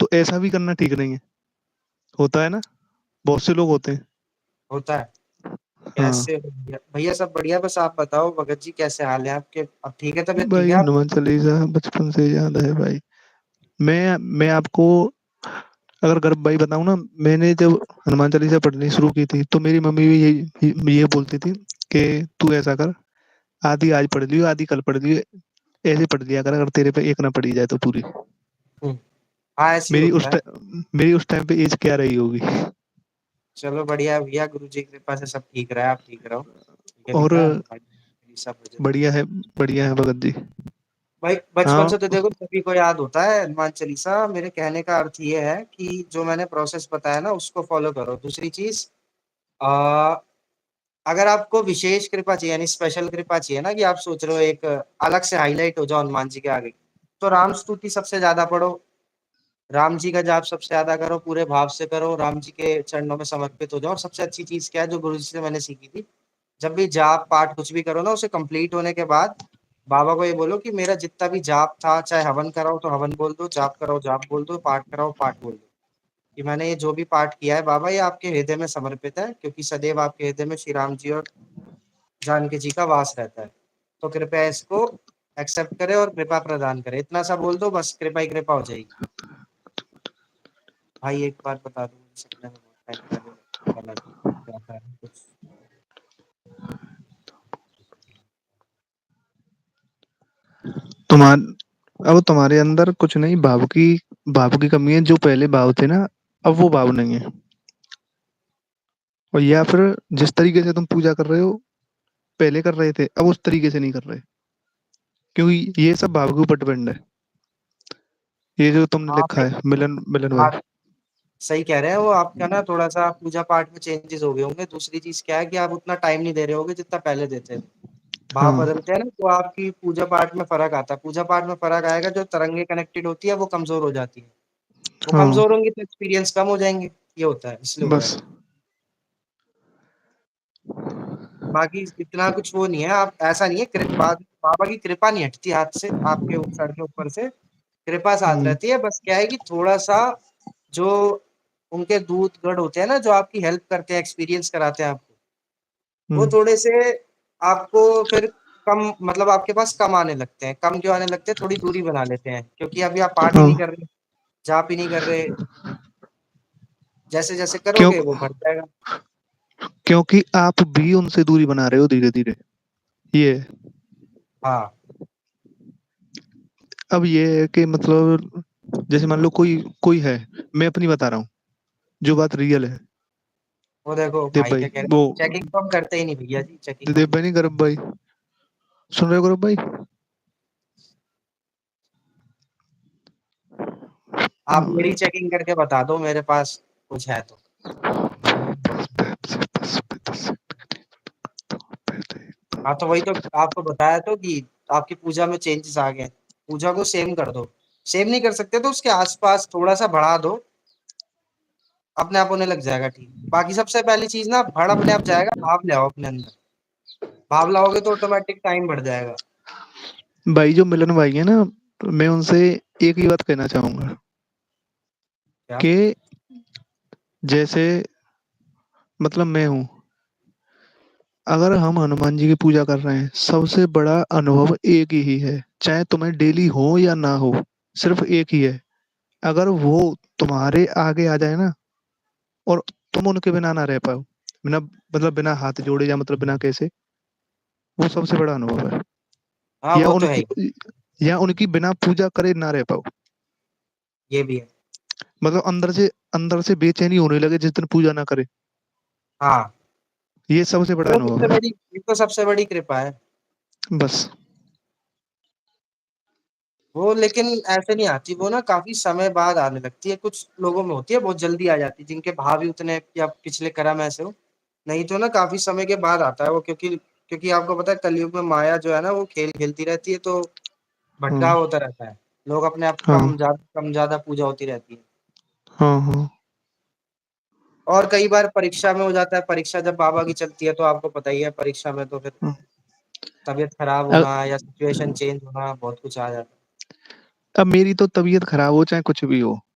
तो ऐसा भी करना ठीक नहीं है। होता है ना, बहुत से लोग होते हैं। होता है। हाँ कैसे हो भैया? भैया सब बढ़िया, बस आप बताओ भगत जी कैसे हाल है आपके? अब ठीक है, तबीयत ठीक भाई, है आप? हनुमान चालीसा बचपन से याद है भाई। मैं आपको अगर गर्व भाई बताऊं ना, मैंने जब हनुमान चालीसा पढ़नी शुरू की थी तो मेरी मम्मी भी ये बोलती थी कि तू ऐसा कर, आधी आज पढ़ लियो, आधी कल पढ़ लियो, ऐसे पढ़ लिया कर, अगर तेरे पे एक ना पढ़ी जाए तो पूरी। हम्म, हाँ ऐसे ही मेरी होता है। मेरी उस टाइम पे एज क्या रही होगी। चलो बढ़िया है भैया, गुरु जी की कृपा से सब ठीक रहा, आप ठीक रहो, ठीक है और भैया, हनुमान जी की सब वजह। बढ़िया है, बढ़िया है भगत जी। भाई बचपन हाँ। से तो देखो सभी को याद होता है हनुमान चालीसा। मेरे कहने का अर्थ ये है कि जो मैंने प्रोसेस बताया ना उसको फॉलो करो। दूसरी चीज, आ, अगर आपको विशेष कृपा चाहिए यानी स्पेशल कृपा चाहिए ना, कि आप सोच रहे हो एक अलग से हाईलाइट हो जाओ हनुमान जी के आगे, तो राम स्तुति सबसे ज्यादा पढ़ो, राम जी का जाप सबसे ज्यादा करो, पूरे भाव से करो, राम जी के चरणों में समर्पित हो जाओ। और सबसे अच्छी चीज क्या है जो गुरु जी से मैंने सीखी थी, जब भी जाप पाठ कुछ भी करो ना, उसे कंप्लीट होने के बाद बाबा को ये बोलो कि मेरा जितना भी जाप था, चाहे हवन कराओ तो हवन बोल दो, जाप कराओ जाप बोल दो, पाठ कराओ पाठ बोल दो, कि मैंने ये जो भी पाठ किया है बाबा ये आपके हृदय में समर्पित है, क्योंकि सदैव आपके हृदय में श्री राम जी और जानकी जी का वास रहता है। तो कृपया इसको एक्सेप्ट करे और कृपा प्रदान करे, इतना सा बोल दो, बस कृपा ही कृपा हो जाएगी। भाई एक बात बता दो, मुझे सपने में बहुत टाइम पहले गलत क्या था कुछ। तुम्हार अब तुम्हारे अंदर कुछ नहीं, भाव की कमी है। जो पहले भाव थे ना, अब वो भाव नहीं है। और या फिर जिस तरीके से तुम पूजा कर रहे हो, पहले कर रहे थे, अब उस तरीके से नहीं कर रहे। क्योंकि ये सब भाव के ऊपर डिपेंड है। ये जो तुमने हाँ लिखा भाई, है, मिलन मिलन भाई। बात सही कह रहे हैं वो आपका ना, थोड़ा सा पूजा पाठ में चेंजेस हो गए होंगे। दूसरी चीज क्या है कि आप उतना टाइम नहीं दे रहे होगे जितना पहले देते थे। भाव हाँ बदलते हैं ना तो आपकी पूजा पाठ में फर्क आता है। पूजा पाठ में फर्क आएगा, जो तरंगे कनेक्टेड होती है वो कमजोर हो जाती है। वो हाँ। कमजोर होंगी तो एक्सपीरियंस कम हो जाएंगे। ये होता है, इसलिए हो रहा है। बस। बाकी इतना कुछ वो नहीं है, आप ऐसा नहीं है बाबा की कृपा नहीं हटती हाथ से आपके सर के ऊपर से, कृपा साथ हम्म। रहती है। बस क्या है कि थोड़ा सा जो उनके दूत गण होते हैं ना, जो आपकी हेल्प करते हैं, एक्सपीरियंस कराते हैं आपको, वो हम्म। थोड़े से आपको फिर कम, मतलब आपके पास कम आने लगते हैं। कम क्यों आने लगते हैं? थोड़ी दूरी बना लेते हैं, क्योंकि अभी आप पाठ ही नहीं हाँ। कर रहे, जाप ही नहीं कर रहे। जैसे जैसे क्यों? करोगे वो बढ़ जाएगा। क्योंकि आप भी उनसे दूरी बना रहे हो धीरे धीरे। ये है। हाँ अब ये है कि मतलब, जैसे मान लो कोई कोई है, मैं अपनी बता रहा हूँ, जो बात रियल है। वो देखो देव भाई भाई क्या कह रहे वो, हैं, चेकिंग तो हम करते ही नहीं भैया जी, चेकिंग देव हम भाई नहीं नहीं, गौरव भाई, सुन रहे हो गौरव भाई? करते। आप हाँ मेरी भाई। चेकिंग करके बता दो, मेरे पास कुछ है तो। हाँ तो वही तो आपको बताया तो कि आपकी पूजा में चेंजेस आ गए। पूजा को सेम कर दो, सेम नहीं कर सकते तो उसके आसपास थोड़ा सा बढ़ा दो, अपने आप होने लग जाएगा ठीक। बाकी सबसे पहली चीज ना, बढ़ अपने आप जाएगा, भाव ले आओ अपने अंदर। भाव लाओगे तो ऑटोमेटिक टाइम बढ़ जाएगा। भाई जो मिलन भाई है ना, तो मैं उनसे एक ही बात कहना चाहूंगा क्या? कि जैसे मतलब मैं हूँ, अगर हम हनुमान जी की पूजा कर रहे हैं, सबसे बड़ा अनुभव एक ही है, चाहे तुम्हें डेली हो या ना हो, सिर्फ एक ही है। अगर वो तुम्हारे आगे आ जाए ना, और तुम उनके बिना ना रह पाओ, बिना मतलब बिना हाथ जोड़े, या मतलब बिना कैसे, वो सबसे बड़ा अनुभव है। हाँ या वो तो है उनकी ही। या उनकी बिना पूजा करे ना रह पाओ। ये भी है। मतलब अंदर से बेचैनी होने लगे जिस दिन पूजा ना करे। हाँ ये सबसे बड़ा तो अनुभव सबसे है। बड़ी, ये तो सबसे बड़ी कृपा है। बस। वो लेकिन ऐसे नहीं आती, वो ना काफी समय बाद आने लगती है। कुछ लोगों में होती है, बहुत जल्दी आ जाती है, जिनके भाव ही उतने या पिछले कर्म ऐसे हो। नहीं तो ना काफी समय के बाद आता है वो, क्योंकि क्योंकि आपको पता है कलयुग में माया जो है ना वो खेल खेलती रहती है, तो हाँ भटकाव होता रहता है। लोग अपने आप हाँ कम ज्यादा पूजा होती रहती है। हाँ हाँ और कई बार परीक्षा में हो जाता है, परीक्षा जब बाबा की चलती है तो आपको पता ही है, परीक्षा में तो फिर हाँ। तबीयत खराब अब होना या सिचुएशन चेंज होना, बहुत कुछ आ जाता है। अब मेरी तो तबीयत खराब हो चाहे कुछ भी हो,